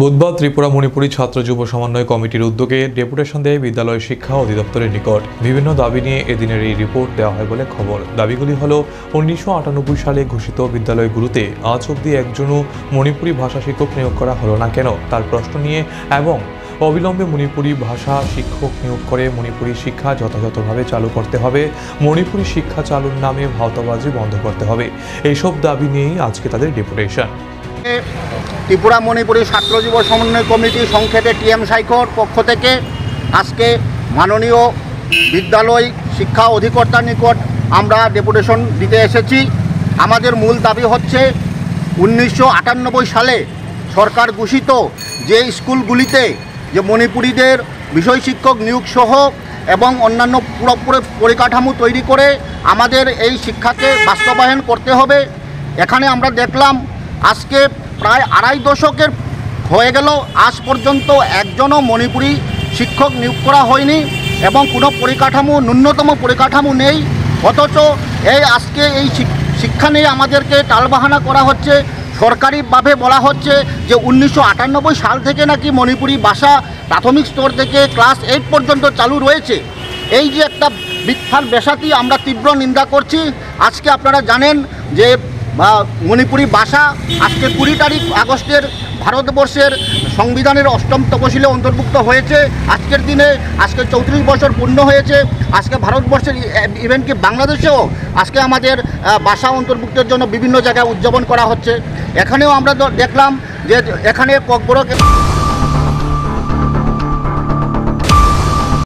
বুধবার ত্রিপুরা মণিপুরী ছাত্র যুব সমন্বয় কমিটির উদ্যোগে ডেপুটেশন দেয় বিদ্যালয় শিক্ষা অধিদপ্তরের নিকট। বিভিন্ন দাবি নিয়ে এদিনের এই রিপোর্ট দেওয়া হয় বলে খবর। দাবিগুলি হল 1998 সালে ঘোষিত বিদ্যালয়গুলোতে আজ অবধি একজনও মণিপুরী ভাষা শিক্ষক নিয়োগ করা হলো না কেন তার প্রশ্ন নিয়ে, এবং অবিলম্বে মণিপুরী ভাষা শিক্ষক নিয়োগ করে মণিপুরী শিক্ষা যথাযথভাবে চালু করতে হবে, মণিপুরী শিক্ষা চালুর নামে ভাওতাবাজি বন্ধ করতে হবে। এইসব দাবি নিয়েই আজকে তাদের ডেপুটেশন। ত্রিপুরা মণিপুরী ছাত্র যুব সমন্বয় কমিটি সংক্ষেপে টিএম সাইকোর পক্ষ থেকে আজকে মাননীয় বিদ্যালয় শিক্ষা অধিকর্তার নিকট আমরা ডেপুটেশন দিতে এসেছি। আমাদের মূল দাবি হচ্ছে 1998 সালে সরকার ঘোষিত যে স্কুলগুলিতে যে মণিপুরীদের বিষয় শিক্ষক নিয়োগ সহ এবং অন্যান্য পুরোপুরি পরিকাঠামো তৈরি করে আমাদের এই শিক্ষাকে বাস্তবায়ন করতে হবে। এখানে আমরা দেখলাম আজকে প্রায় আড়াই দশকের হয়ে গেল, আজ পর্যন্ত একজনও মণিপুরী শিক্ষক নিয়োগ করা হয়নি এবং কোনো পরিকাঠামো, ন্যূনতম পরিকাঠামো নেই। অথচ আজকে এই শিক্ষা নিয়ে আমাদেরকে টালবাহানা করা হচ্ছে। সরকারিভাবে বলা হচ্ছে যে 1998 সাল থেকে নাকি মণিপুরী ভাষা প্রাথমিক স্তর থেকে ক্লাস 8 পর্যন্ত চালু রয়েছে। এই যে একটা মিথ্যার বেসাতি, আমরা তীব্র নিন্দা করছি। আজকে আপনারা জানেন যে মণিপুরী ভাষা আজকে 20 আগস্টের ভারতবর্ষের সংবিধানের 8ম তফসিলে অন্তর্ভুক্ত হয়েছে। আজকের দিনে আজকে 34 বছর পূর্ণ হয়েছে। আজকে ভারতবর্ষের ইভেন কি বাংলাদেশেও আজকে আমাদের ভাষা অন্তর্ভুক্তের জন্য বিভিন্ন জায়গায় উদযাপন করা হচ্ছে। এখানেও আমরা দেখলাম যে এখানে ককবরক